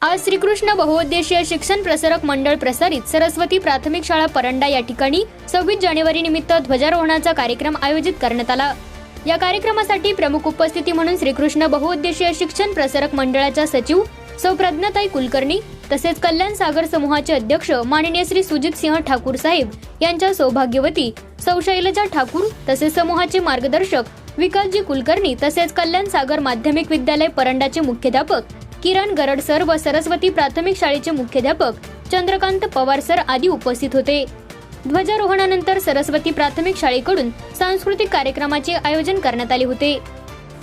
आज श्रीकृष्ण बहुउद्देशीय शिक्षण प्रसारक मंडळ प्रसारित सरस्वती प्राथमिक शाळा परंडा या ठिकाणी 26 जानेवारी निमित्त ध्वजारोहणाचा कार्यक्रम आयोजित करण्यात आला। या कार्यक्रमासाठी प्रमुख उपस्थिती म्हणून श्रीकृष्ण बहुउद्देशीय शिक्षण प्रसारक मंडळाच्या सचिव सौ प्रज्ञाताई कुलकर्णी तसेच कल्याण सागर समूहाचे अध्यक्ष माननीय श्री सुजित सिंह ठाकूर साहेब यांच्या सौभाग्यवती सौ शैलजा ठाकूर तसेच समूहाचे मार्गदर्शक विकासजी कुलकर्णी तसेच कल्याण सागर माध्यमिक विद्यालय परंडाचे मुख्याध्यापक किरण गरड सर व सरस्वती प्राथमिक शाळेचे मुख्याध्यापक चंद्रकांत पवार सर आदी उपस्थित होते। ध्वजारोहणानंतर सरस्वती प्राथमिक शाळेकडून सांस्कृतिक कार्यक्रमाचे आयोजन करण्यात आले होते।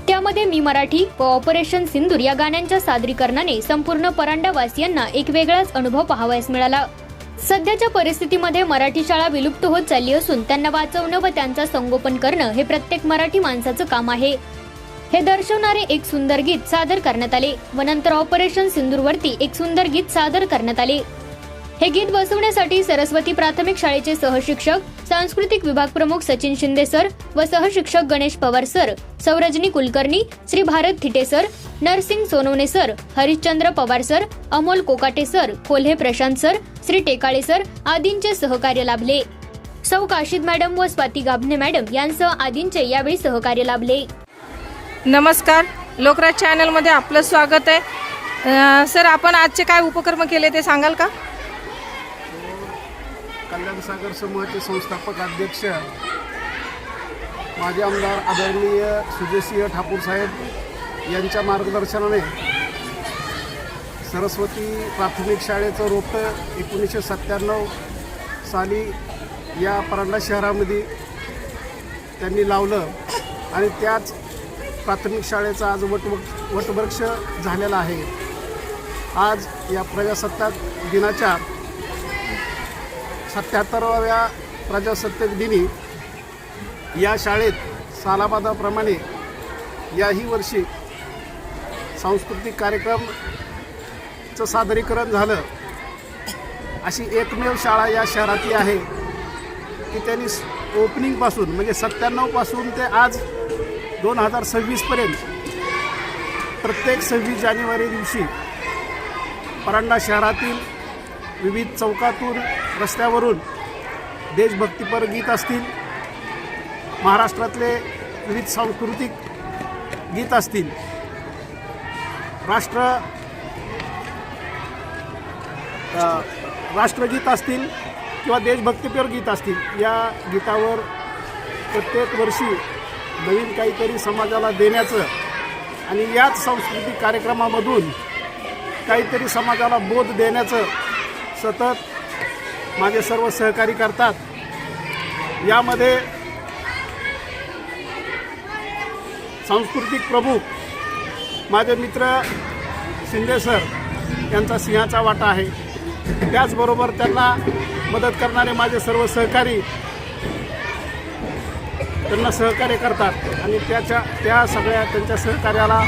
त्यामध्ये मी मराठी व ऑपरेशन सिंदूर या गाण्यांच्या सादरीकरणाने संपूर्ण परंडा वासियांना एक वेगळाच अनुभव पाहावयास मिळाला। सध्याच्या परिस्थितीमध्ये मराठी शाळा विलुप्त होत चालली असून त्यांना वाचवणं व त्यांचा संगोपन करणं हे प्रत्येक मराठी माणसाचं काम आहे, हे दर्शवणारे एक सुंदर गीत सादर करण्यात आले व नंतर ऑपरेशन सिंदूर वरती एक सुंदर गीत सादर करण्यात आले। हे गीत बसवण्यासाठी सरस्वती प्राथमिक शाळेचे सहशिक्षक सांस्कृतिक विभाग प्रमुख सचिन शिंदे सर व सहशिक्षक Ganesh Pawar sir, Saurajani Kulkarni, Shri Bharat Thite sir, Narsing Sonawane sir, Harishchandra Pawar sir, Amol Kokate sir, Kolhe Prashant sir, Shri Tekale sir आदींचे सहकार्य लाभले। सौ काशीद मॅडम व स्वाती गाभणे मॅडम यांसह आदींचे यावेळी सहकार्य लाभले। नमस्कार, लोकराज चॅनल मध्ये आपलं स्वागत आहे। सर, आपण आजचे काय उपक्रम केले ते सांगाल का? कल्याण सागर समूहाचे संस्थापक अध्यक्ष माजी आमदार आदरणीय सुजयसिंह ठाकूर साहेब यांच्या मार्गदर्शनाने सरस्वती प्राथमिक शाळेचं रोपटं 1997 साली या परंडा शहरामध्ये त्यांनी लावलं आणि त्याच प्राथमिक शाळेचा आज वटवृक्ष झालेला आहे। आज या प्रजासत्ताक दिनाच्या 77व्या प्रजासत्ताक दिनी या शाळेत सालाबादाप्रमाणे याही वर्षी सांस्कृतिक कार्यक्रमचं सादरीकरण झालं। अशी एकमेव शाळा या शहरातली आहे की त्यांनी ओपनिंगपासून म्हणजे 97 पासून ते आज 2026 पर्यंत प्रत्येक 26 जानेवारी दिवशी परंडा शहरातील विविध चौकातून रस्त्यावरून देशभक्तीपर गीत असतील, महाराष्ट्रातले विविध सांस्कृतिक गीत असतील, राष्ट्रगीत असतील किंवा देशभक्तीपर गीत असतील, या गीतावर प्रत्येक वर्षी नवीन काहीतरी समाजाला देण्याचं आणि याच सांस्कृतिक कार्यक्रमामधून काहीतरी समाजाला बोध देण्याचं सतत माझे सर्व सहकारी करतात। यामध्ये सांस्कृतिक प्रमुख माझे मित्र शिंदे सर यांचा सिंहाचा वाटा आहे। त्याचबरोबर त्यांना मदत करणारे माझे सर्व सहकारी त्यांना सहकार्य करतात आणि त्या सगळ्या त्यांच्या सहकार्याला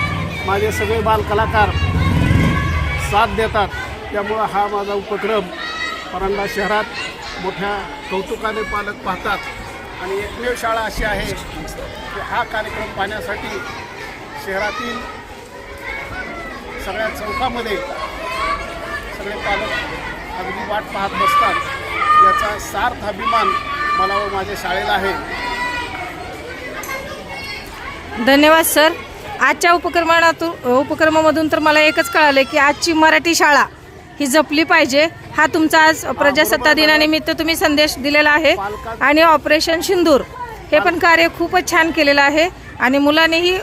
माझे सगळे बालकलाकार साथ देतात। त्यामुळं हा माझा उपक्रम परंडा शहरात मोठ्या कौतुकाने पालक पाहतात आणि एकमेव शाळा अशी आहे की हा कार्यक्रम पाहण्यासाठी शहरातील सगळ्या चौकामध्ये सगळे पालक अगदी वाट पाहत बसतात। याचा सार्थ अभिमान मला व माझ्या शाळेला आहे। धन्यवाद सर। आजच्या उपक्रमामधून तर मला एकच कळालं की आजची मराठी शाळा ही जपली पाहिजे। हा तुमचा आज प्रजासत्ताक दिनानिमित्त तुम्ही संदेश दिलेला आहे आणि ऑपरेशन सिंदूर हे पण कार्य खूपच छान केलेलं आहे आणि मुलांनीही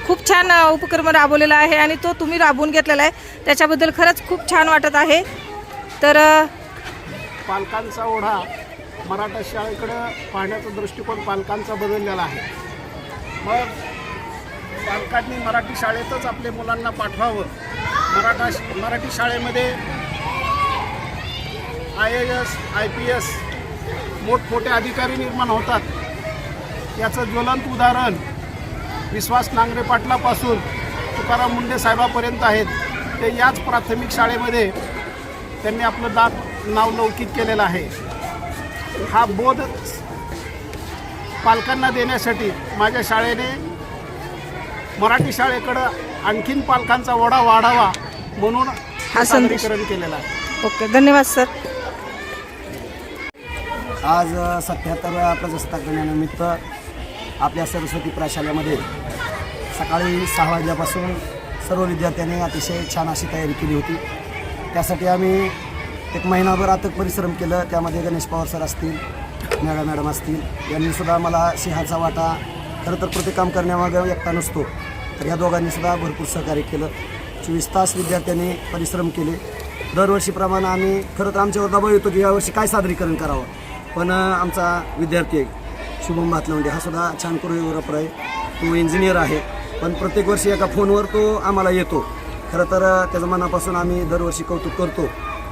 खूप छान उपक्रम राबवलेला आहे आणि तो तुम्ही राबवून घेतलेला आहे, त्याच्याबद्दल खरंच खूप छान वाटत आहे। तर पालकांचा ओढा मराठा शाळेकडे पाहण्याचा दृष्टिकोन पालकांचा बदललेला आहे। मग पालकांनी मराठी शाळेतच आपल्या मुलांना पाठवावं। मराठी शाळेमध्ये IAS IPS मोठमोठे अधिकारी निर्माण होतात। याचं ज्वलंत उदाहरण विश्वास नांगरे पाटलापासून तुकाराम मुंडे साहेबापर्यंत आहेत। ते याच प्राथमिक शाळेमध्ये त्यांनी आपलं नाव लौकिक केलेलं आहे। हा बोध पालकांना देण्यासाठी माझ्या शाळेने मराठी शाळेकडं आणखीन पालकांचा ओढा वाढावा म्हणून हा संदेश. सादरीकरण केलेलं आहे. ओके, धन्यवाद सर. आज 77व्या प्रजासत्ताक दिनानिमित्त आपल्या सरस्वती प्रशालेमध्ये सकाळी 6 वाजल्यापासून सर्व विद्यार्थ्यांनी अतिशय छान अशी तयारी केली होती. त्यासाठी आम्ही एक महिनाभर अथक परिश्रम केलं. त्यामध्ये गणेश पवार सर असतील, मॅडम असतील, यांनीसुद्धा मला सिंहाचा वाटा. खरं तर प्रत्येक काम करण्यामागे एकटा नसतो, तर या दोघांनीसुद्धा भरपूर सहकार्य केलं. 24 तास विद्यार्थ्यांनी परिश्रम केले. दरवर्षीप्रमाणे आम्ही खरं तर आमच्यावर दबाव येतो की यावर्षी काय सादरीकरण करावं, पण आमचा विद्यार्थी आहे शुभम भातलवंडे, हा सुद्धा छान कोरिओग्राफर आहे, तो इंजिनियर आहे, पण प्रत्येक वर्षी एका फोनवर तो आम्हाला येतो. खरं तर त्याचं मनापासून आम्ही दरवर्षी कौतुक करतो.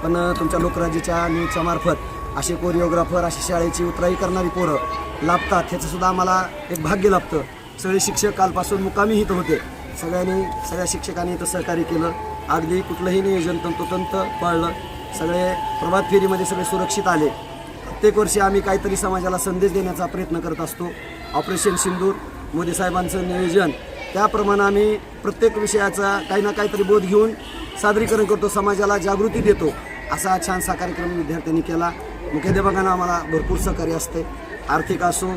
पण तुमच्या लोकराज्याच्या न्यूजच्या मार्फत असे कोरिओग्राफर, अशी शाळेची उतराई करणारी पोरं लाभतात, ह्याचंसुद्धा आम्हाला एक भाग्य लाभतं. सगळे शिक्षक कालपासून मुक्कामी इथं होते. सगळ्या शिक्षकांनी इथं सहकार्य केलं. अगदी कुठलंही नियोजन तंतोतंत पाळलं. सगळे प्रभात फेरीमध्ये सगळे सुरक्षित आले. प्रत्येक वर्षी आम्ही काहीतरी समाजाला संदेश देण्याचा प्रयत्न करत असतो. ऑपरेशन सिंदूर, मोदी साहेबांचं नियोजन, त्याप्रमाणे आम्ही प्रत्येक विषयाचा काही ना काहीतरी बोध घेऊन सादरीकरण करतो, समाजाला जागृती देतो. असा छानसा कार्यक्रम विद्यार्थ्यांनी केला. मुख्याध्यापकांना आम्हाला भरपूर सहकार्य असते. आर्थिक असो,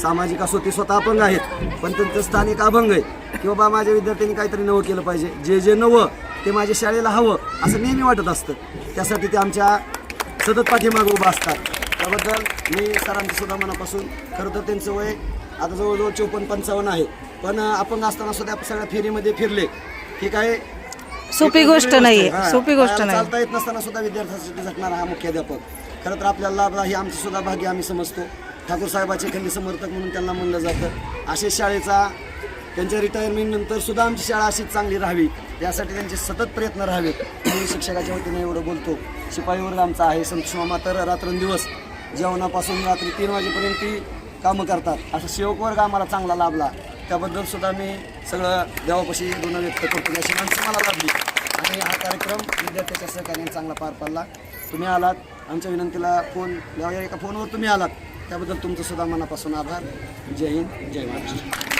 सामाजिक असो, ते स्वतः अपंग आहेत, पण त्यांचं स्थानिक अभंग आहे की बाबा माझ्या विद्यार्थ्यांनी काहीतरी नवं केलं पाहिजे. जे नवं ते माझ्या शाळेला हवं असं नेहमी वाटत असतं. त्यासाठी ते आमच्या सतत पाठीमागं उभं असतात. त्याबद्दल मी सरांचं सुद्धा मनापासून, खरं तर त्यांचं वय आता जवळजवळ 54-55 आहे, पण अपंग असताना सुद्धा सगळ्या फेरीमध्ये फिरले. हे काय सोपी गोष्ट नाहीये, हां, सोपी गोष्ट पायाला नाही. चालता येत नसताना सुद्धा विद्यार्थ्यांसाठी झटणारा हा मुख्याध्यापक. खरं तर आपल्याला लाभला हे आमचं सुद्धा भाग्य आम्ही समजतो. ठाकूर साहेबाचे खंडी समर्थक म्हणून त्यांना म्हणलं जातं. अशा शाळेचा त्यांच्या रिटायरमेंटनंतर सुद्धा आमची शाळा अशीच चांगली राहावी, यासाठी त्यांचे सतत प्रयत्न राहावेत. मी शिक्षकाच्या वतीने एवढं बोलतो. शिपाई वर्ग आमचा आहे. संतोष मामा तर रात्रंदिवस जेवणापासून रात्री 3 वाजेपर्यंत ती कामं करतात. असा सेवक वर्ग आम्हाला चांगला लाभला. त्याबद्दल सुद्धा मी सगळं देवापाशी ऋण व्यक्त करतो. अशी माणसं मला लाभली आणि हा कार्यक्रम विद्यार्थ्याच्या सहकार्याने चांगला पार पडला. तुम्ही आलात, आमच्या विनंतीला एका फोनवर तुम्ही आलात, त्याबद्दल तुमचं सुद्धा मनापासून आभार. जय हिंद, जय महाराष्ट्र.